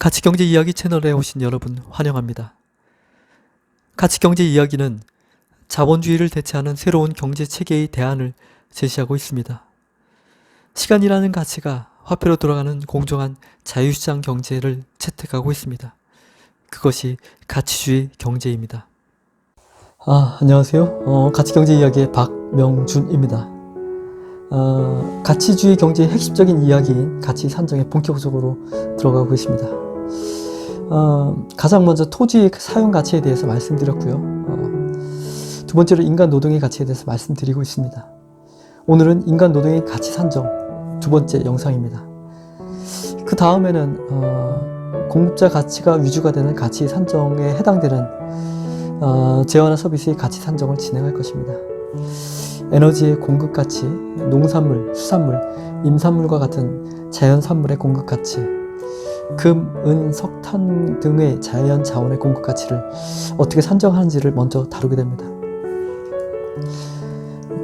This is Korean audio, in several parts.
가치경제 이야기 채널에 오신 여러분 환영합니다. 가치경제 이야기는 자본주의를 대체하는 새로운 경제체계의 대안을 제시하고 있습니다. 시간이라는 가치가 화폐로 돌아가는 공정한 자유시장 경제를 채택하고 있습니다. 그것이 가치주의 경제입니다. 안녕하세요. 가치경제 이야기의 박명준입니다. 가치주의 경제의 핵심적인 이야기인 가치 산정에 본격적으로 들어가고 있습니다. 가장 먼저 토지의 사용 가치에 대해서 말씀드렸고요. 두 번째로 인간 노동의 가치에 대해서 말씀드리고 있습니다. 오늘은 인간 노동의 가치 산정 두 번째 영상입니다. 그 다음에는 공급자 가치가 위주가 되는 가치 산정에 해당되는 재화나 서비스의 가치 산정을 진행할 것입니다. 에너지의 공급 가치, 농산물, 수산물, 임산물과 같은 자연산물의 공급 가치, 금, 은, 석탄 등의 자연 자원의 공급 가치를 어떻게 산정하는지를 먼저 다루게 됩니다.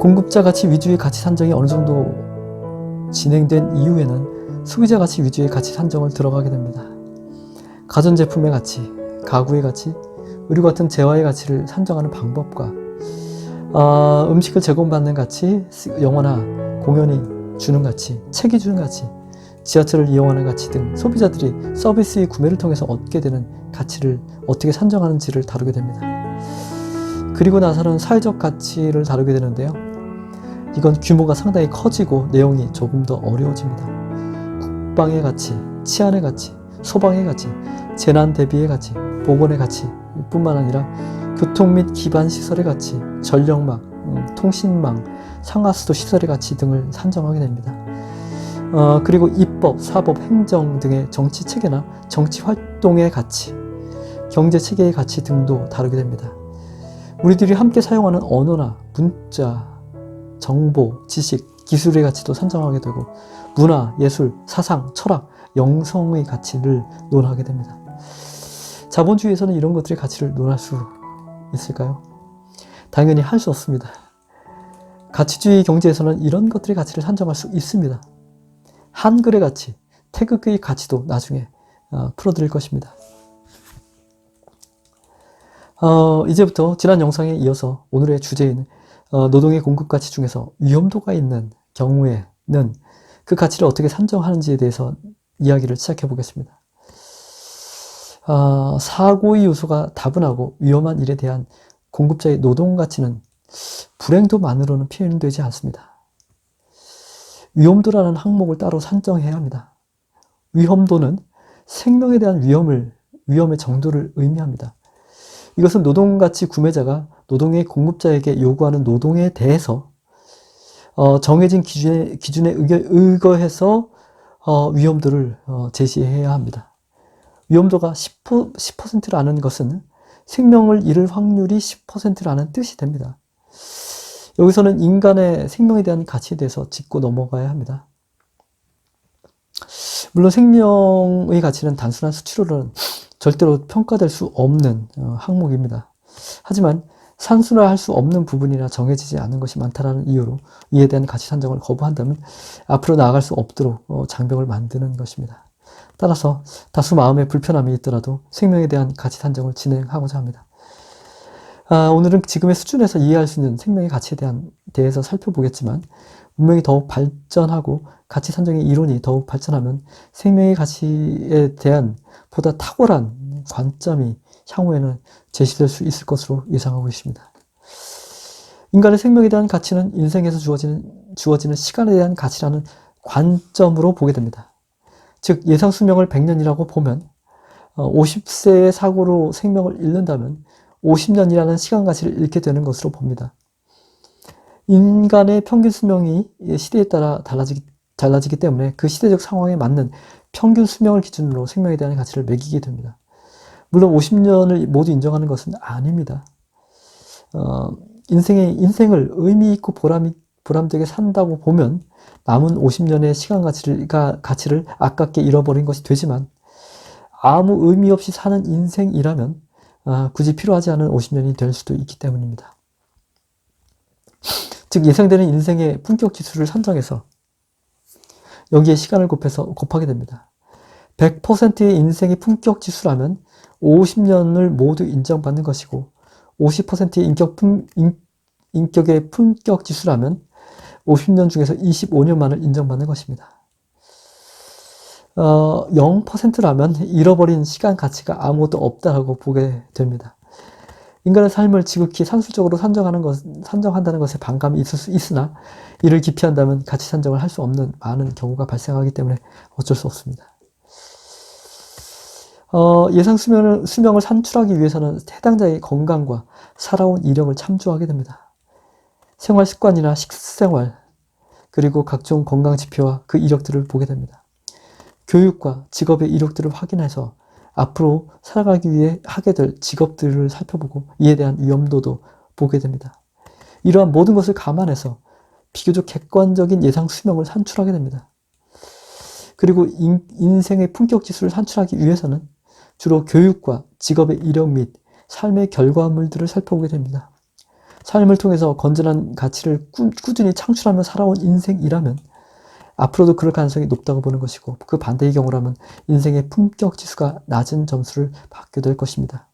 공급자 가치 위주의 가치 산정이 어느 정도 진행된 이후에는 소비자 가치 위주의 가치 산정을 들어가게 됩니다. 가전제품의 가치, 가구의 가치, 의류 같은 재화의 가치를 산정하는 방법과 음식을 제공받는 가치, 영화나 공연이 주는 가치, 책이 주는 가치, 지하철을 이용하는 가치 등 소비자들이 서비스의 구매를 통해서 얻게 되는 가치를 어떻게 산정하는지를 다루게 됩니다. 그리고 나서는 사회적 가치를 다루게 되는데요. 이건 규모가 상당히 커지고 내용이 조금 더 어려워집니다. 국방의 가치, 치안의 가치, 소방의 가치, 재난 대비의 가치, 보건의 가치 뿐만 아니라 교통 및 기반 시설의 가치, 전력망, 통신망, 상하수도 시설의 가치 등을 산정하게 됩니다. 그리고 입법, 사법, 행정 등의 정치 체계나 정치 활동의 가치, 경제 체계의 가치 등도 다루게 됩니다. 우리들이 함께 사용하는 언어나 문자, 정보, 지식, 기술의 가치도 산정하게 되고 문화, 예술, 사상, 철학, 영성의 가치를 논하게 됩니다. 자본주의에서는 이런 것들의 가치를 논할 수 있을까요? 당연히 할 수 없습니다. 가치주의 경제에서는 이런 것들의 가치를 산정할 수 있습니다. 한글의 가치, 태극기의 가치도 나중에 풀어드릴 것입니다. 이제부터 지난 영상에 이어서 오늘의 주제인 노동의 공급 가치 중에서 위험도가 있는 경우에는 그 가치를 어떻게 산정하는지에 대해서 이야기를 시작해 보겠습니다. 사고의 요소가 다분하고 위험한 일에 대한 공급자의 노동 가치는 불행도만으로는 표현되지 않습니다. 위험도라는 항목을 따로 산정해야 합니다. 위험도는 생명에 대한 위험의 정도를 의미합니다. 이것은 노동가치 구매자가 노동의 공급자에게 요구하는 노동에 대해서 정해진 기준에 의거해서 위험도를 제시해야 합니다. 위험도가 10%라는 것은 생명을 잃을 확률이 10%라는 뜻이 됩니다. 여기서는 인간의 생명에 대한 가치에 대해서 짚고 넘어가야 합니다. 물론 생명의 가치는 단순한 수치로는 절대로 평가될 수 없는 항목입니다. 하지만 산순화할 수 없는 부분이나 정해지지 않은 것이 많다는 이유로 이에 대한 가치 산정을 거부한다면 앞으로 나아갈 수 없도록 장벽을 만드는 것입니다. 따라서 다수 마음의 불편함이 있더라도 생명에 대한 가치 산정을 진행하고자 합니다. 오늘은 지금의 수준에서 이해할 수 있는 생명의 가치에 대해서 살펴보겠지만 문명이 더욱 발전하고 가치 산정의 이론이 더욱 발전하면 생명의 가치에 대한 보다 탁월한 관점이 향후에는 제시될 수 있을 것으로 예상하고 있습니다. 인간의 생명에 대한 가치는 인생에서 주어지는 시간에 대한 가치라는 관점으로 보게 됩니다. 즉 예상 수명을 100년이라고 보면 50세의 사고로 생명을 잃는다면 50년이라는 시간 가치를 잃게 되는 것으로 봅니다. 인간의 평균 수명이 시대에 따라 달라지기 때문에 그 시대적 상황에 맞는 평균 수명을 기준으로 생명에 대한 가치를 매기게 됩니다. 물론 50년을 모두 인정하는 것은 아닙니다. 인생을 의미 있고 보람되게 산다고 보면 남은 50년의 시간 가치를 아깝게 잃어버린 것이 되지만 아무 의미 없이 사는 인생이라면 굳이 필요하지 않은 50년이 될 수도 있기 때문입니다. 즉 예상되는 인생의 품격 지수를 산정해서 여기에 시간을 곱하게 됩니다. 100%의 인생의 품격 지수라면 50년을 모두 인정받는 것이고 50%의 인격의 품격 지수라면 50년 중에서 25년만을 인정받는 것입니다. 0%라면 잃어버린 시간 가치가 아무것도 없다라고 보게 됩니다. 인간의 삶을 지극히 산술적으로 산정한다는 것에 반감이 있을 수 있으나 이를 기피한다면 가치 산정을 할 수 없는 많은 경우가 발생하기 때문에 어쩔 수 없습니다. 예상 수명을 산출하기 위해서는 해당자의 건강과 살아온 이력을 참조하게 됩니다. 생활 습관이나 식생활, 그리고 각종 건강 지표와 그 이력들을 보게 됩니다. 교육과 직업의 이력들을 확인해서 앞으로 살아가기 위해 하게 될 직업들을 살펴보고 이에 대한 위험도도 보게 됩니다. 이러한 모든 것을 감안해서 비교적 객관적인 예상 수명을 산출하게 됩니다. 그리고 인생의 품격 지수를 산출하기 위해서는 주로 교육과 직업의 이력 및 삶의 결과물들을 살펴보게 됩니다. 삶을 통해서 건전한 가치를 꾸준히 창출하며 살아온 인생이라면 앞으로도 그럴 가능성이 높다고 보는 것이고, 그 반대의 경우라면 인생의 품격 지수가 낮은 점수를 받게 될 것입니다.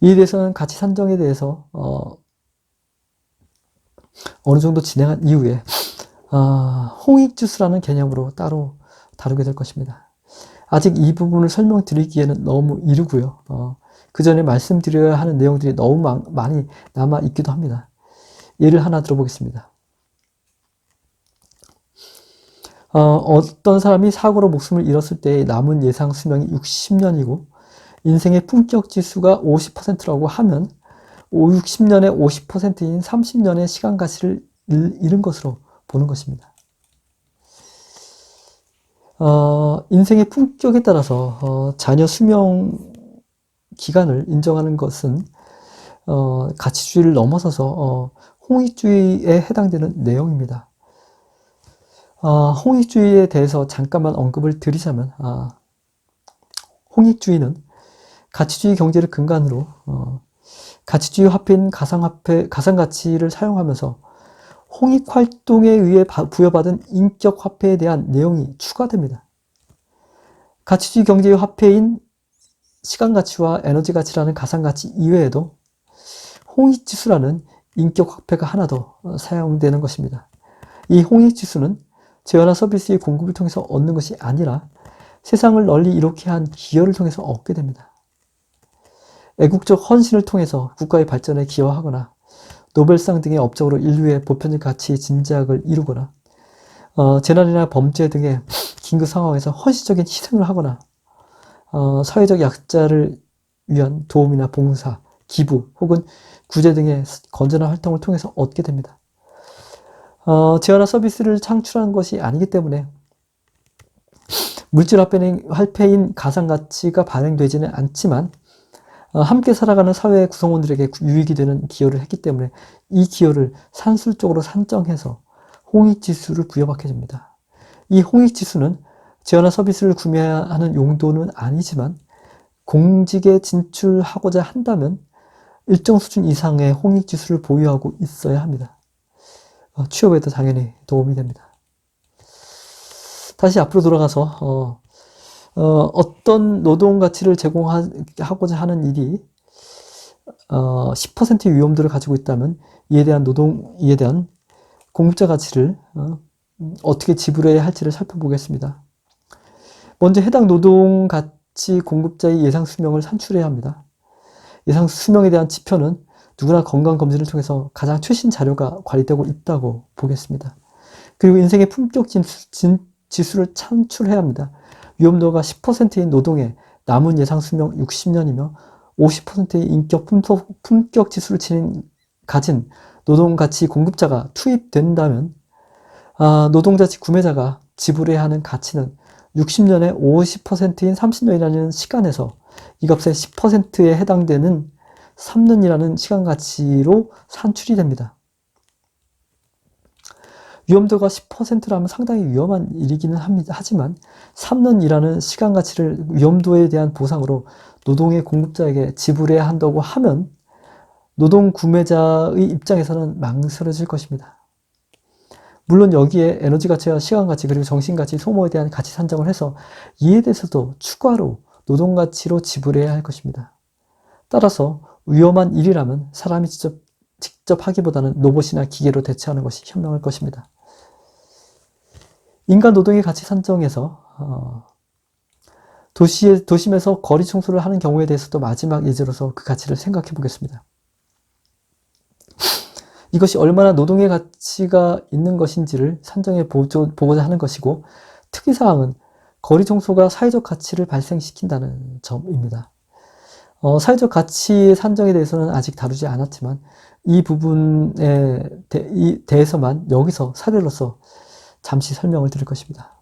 이에 대해서는 가치 산정에 대해서 어느 정도 진행한 이후에 홍익지수라는 개념으로 따로 다루게 될 것입니다. 아직 이 부분을 설명드리기에는 너무 이르고요. 그 전에 말씀드려야 하는 내용들이 너무 많이 남아 있기도 합니다. 예를 하나 들어보겠습니다. 어떤 사람이 사고로 목숨을 잃었을 때 남은 예상 수명이 60년이고 인생의 품격 지수가 50%라고 하면 60년의 50%인 30년의 시간 가치를 잃은 것으로 보는 것입니다. 인생의 품격에 따라서 자녀 수명 기간을 인정하는 것은 가치주의를 넘어서서 홍익주의에 해당되는 내용입니다. 홍익주의에 대해서 잠깐만 언급을 드리자면 홍익주의는 가치주의 경제를 근간으로 가치주의 화폐인 가상가치를 사용하면서 홍익활동에 의해 부여받은 인격 화폐에 대한 내용이 추가됩니다. 가치주의 경제의 화폐인 시간가치와 에너지가치라는 가상가치 이외에도 홍익지수라는 인격 화폐가 하나 더 사용되는 것입니다. 이 홍익지수는 재화나 서비스의 공급을 통해서 얻는 것이 아니라 세상을 널리 이롭게 한 기여를 통해서 얻게 됩니다. 애국적 헌신을 통해서 국가의 발전에 기여하거나 노벨상 등의 업적으로 인류의 보편적 가치 진작을 이루거나 재난이나 범죄 등의 긴급 상황에서 헌신적인 희생을 하거나 사회적 약자를 위한 도움이나 봉사, 기부 혹은 구제 등의 건전한 활동을 통해서 얻게 됩니다. 재화나 서비스를 창출한 것이 아니기 때문에 물질 화폐인 가상가치가 발행되지는 않지만 함께 살아가는 사회 구성원들에게 유익이 되는 기여를 했기 때문에 이 기여를 산술적으로 산정해서 홍익지수를 부여받게 됩니다. 이 홍익지수는 재화나 서비스를 구매하는 용도는 아니지만 공직에 진출하고자 한다면 일정 수준 이상의 홍익지수를 보유하고 있어야 합니다. 취업에도 당연히 도움이 됩니다. 다시 앞으로 돌아가서 어떤 노동 가치를 제공하고자 하는 일이 10%의 위험도를 가지고 있다면 이에 대한 공급자 가치를 어떻게 지불해야 할지를 살펴보겠습니다. 먼저 해당 노동 가치 공급자의 예상 수명을 산출해야 합니다. 예상 수명에 대한 지표는 누구나 건강검진을 통해서 가장 최신 자료가 관리되고 있다고 보겠습니다. 그리고 인생의 품격 지수를 찬출해야 합니다. 위험도가 10%인 노동에 남은 예상 수명 60년이며 50%의 인격 품격 지수를 가진 노동가치 공급자가 투입된다면 노동자치 구매자가 지불해야 하는 가치는 60년에 50%인 30년이라는 시간에서 이 값의 10%에 해당되는 3년이라는 시간가치로 산출이 됩니다. 위험도가 10%라면 상당히 위험한 일이기는 하지만 3년이라는 시간가치를 위험도에 대한 보상으로 노동의 공급자에게 지불해야 한다고 하면 노동 구매자의 입장에서는 망설여질 것입니다. 물론 여기에 에너지 가치와 시간 가치 그리고 정신 가치, 소모에 대한 가치 산정을 해서 이에 대해서도 추가로 노동 가치로 지불해야 할 것입니다. 따라서 위험한 일이라면 사람이 직접 하기보다는 로봇이나 기계로 대체하는 것이 현명할 것입니다. 인간 노동의 가치 산정에서 도심에서 거리 청소를 하는 경우에 대해서도 마지막 예제로서 그 가치를 생각해 보겠습니다. 이것이 얼마나 노동의 가치가 있는 것인지를 산정해 보고자 하는 것이고, 특이사항은 거리 청소가 사회적 가치를 발생시킨다는 점입니다. 사회적 가치 산정에 대해서는 아직 다루지 않았지만 이 부분에 대해서만 여기서 사례로서 잠시 설명을 드릴 것입니다.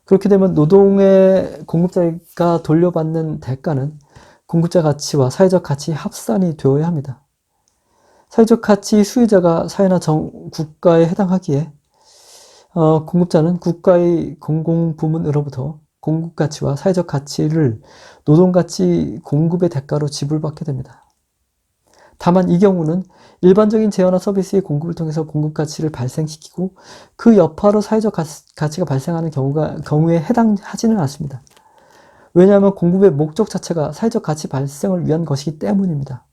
그렇게 되면 노동의 공급자가 돌려받는 대가는 공급자 가치와 사회적 가치 합산이 되어야 합니다. 사회적 가치 수혜자가 사회나 국가에 해당하기에 공급자는 국가의 공공부문으로부터 공급가치와 사회적 가치를 노동가치 공급의 대가로 지불받게 됩니다. 다만 이 경우는 일반적인 재화나 서비스의 공급을 통해서 공급가치를 발생시키고 그 여파로 사회적 가치가 발생하는 경우에 해당하지는 않습니다. 왜냐하면 공급의 목적 자체가 사회적 가치 발생을 위한 것이기 때문입니다.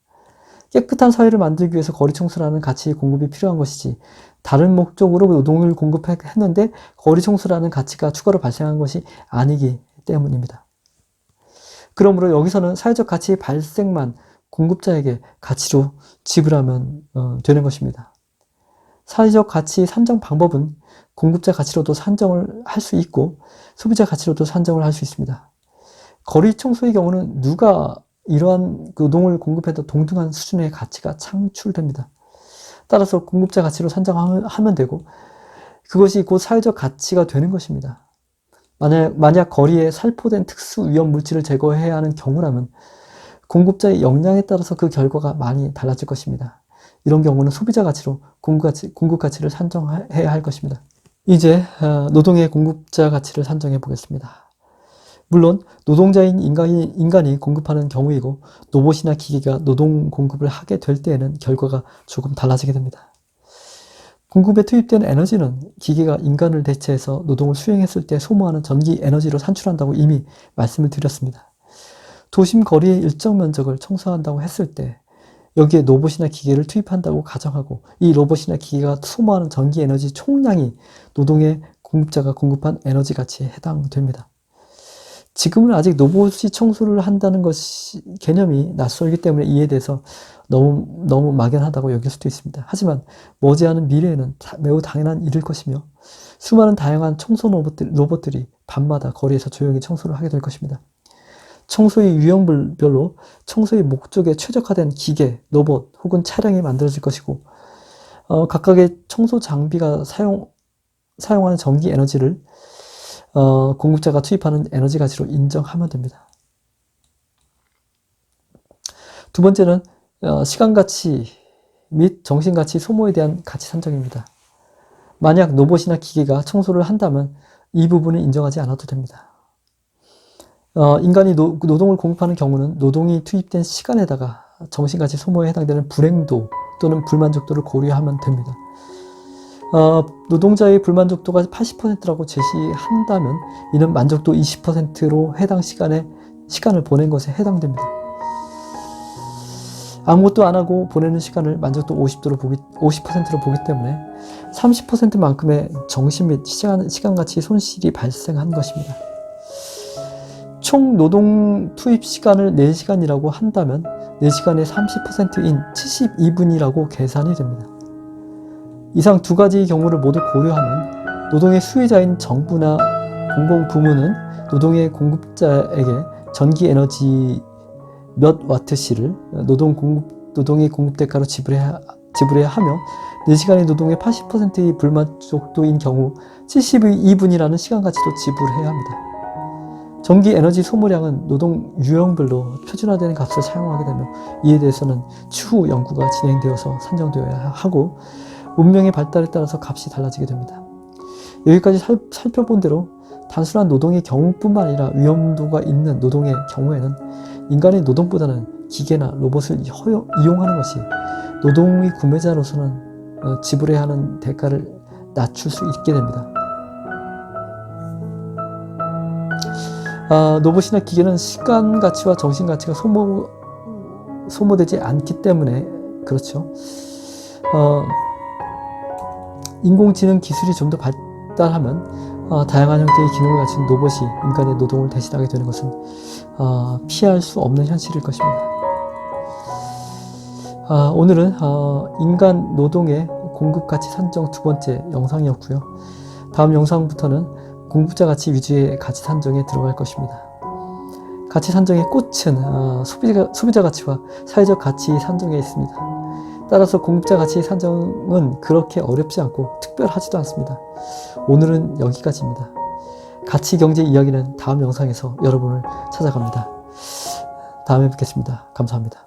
깨끗한 사회를 만들기 위해서 거리 청소라는 가치의 공급이 필요한 것이지 다른 목적으로 노동을 공급했는데 거리 청소라는 가치가 추가로 발생한 것이 아니기 때문입니다. 그러므로 여기서는 사회적 가치의 발생만 공급자에게 가치로 지불하면 되는 것입니다. 사회적 가치 산정 방법은 공급자 가치로도 산정을 할 수 있고 소비자 가치로도 산정을 할 수 있습니다. 거리 청소의 경우는 누가 이러한 노동을 공급해도 동등한 수준의 가치가 창출됩니다. 따라서 공급자 가치로 산정하면 되고 그것이 곧 사회적 가치가 되는 것입니다. 만약 거리에 살포된 특수 위험 물질을 제거해야 하는 경우라면 공급자의 역량에 따라서 그 결과가 많이 달라질 것입니다. 이런 경우는 소비자 가치로 공급 가치를 산정해야 할 것입니다. 이제 노동의 공급자 가치를 산정해 보겠습니다. 물론 노동자인 인간이 공급하는 경우이고 로봇이나 기계가 노동 공급을 하게 될 때에는 결과가 조금 달라지게 됩니다. 공급에 투입된 에너지는 기계가 인간을 대체해서 노동을 수행했을 때 소모하는 전기 에너지로 산출한다고 이미 말씀을 드렸습니다. 도심 거리의 일정 면적을 청소한다고 했을 때 여기에 로봇이나 기계를 투입한다고 가정하고 이 로봇이나 기계가 소모하는 전기 에너지 총량이 노동의 공급자가 공급한 에너지 가치에 해당됩니다. 지금은 아직 로봇이 청소를 한다는 개념이 낯설기 때문에 이에 대해서 너무 막연하다고 여길 수도 있습니다. 하지만 머지않은 미래에는 매우 당연한 일일 것이며 수많은 다양한 청소 로봇들이 밤마다 거리에서 조용히 청소를 하게 될 것입니다. 청소의 유형별로 청소의 목적에 최적화된 기계, 로봇 혹은 차량이 만들어질 것이고 각각의 청소 장비가 사용하는 전기 에너지를 공급자가 투입하는 에너지 가치로 인정하면 됩니다. 두 번째는 시간 가치 및 정신 가치 소모에 대한 가치 산정입니다. 만약 로봇이나 기계가 청소를 한다면 이 부분은 인정하지 않아도 됩니다. 인간이 노동을 공급하는 경우는 노동이 투입된 시간에다가 정신가치 소모에 해당되는 불행도 또는 불만족도를 고려하면 됩니다. 노동자의 불만족도가 80%라고 제시한다면 이는 만족도 20%로 해당 시간을 보낸 것에 해당됩니다. 아무것도 안 하고 보내는 시간을 만족도 50%로 보기 때문에 30%만큼의 정신 및 시간가치 손실이 발생한 것입니다. 총 노동 투입 시간을 4시간이라고 한다면 4시간의 30%인 72분이라고 계산이 됩니다. 이상 두 가지의 경우를 모두 고려하면 노동의 수혜자인 정부나 공공부문은 노동의 공급자에게 전기 에너지 몇 와트시를 노동의 공급대가로 지불해야 하며 4시간의 노동의 80%의 불만족도인 경우 72분이라는 시간가치도 지불해야 합니다. 전기 에너지 소모량은 노동 유형별로 표준화되는 값을 사용하게 되며 이에 대해서는 추후 연구가 진행되어서 산정되어야 하고 문명의 발달에 따라서 값이 달라지게 됩니다. 여기까지 살펴본 대로 단순한 노동의 경우뿐만 아니라 위험도가 있는 노동의 경우에는 인간의 노동보다는 기계나 로봇을 이용하는 것이 노동의 구매자로서는 지불해야 하는 대가를 낮출 수 있게 됩니다. 로봇이나 기계는 시간 가치와 정신 가치가 소모되지 않기 때문에 그렇죠. 인공지능 기술이 좀 더 발달하면 다양한 형태의 기능을 가진 로봇이 인간의 노동을 대신하게 되는 것은 피할 수 없는 현실일 것입니다. 오늘은 인간 노동의 공급 가치 산정 두 번째 영상이었고요. 다음 영상부터는 공급자 가치 위주의 가치 산정에 들어갈 것입니다. 가치 산정의 꽃은 소비자 가치와 사회적 가치 산정에 있습니다. 따라서 공급자 가치 산정은 그렇게 어렵지 않고 특별하지도 않습니다. 오늘은 여기까지입니다. 가치 경제 이야기는 다음 영상에서 여러분을 찾아갑니다. 다음에 뵙겠습니다. 감사합니다.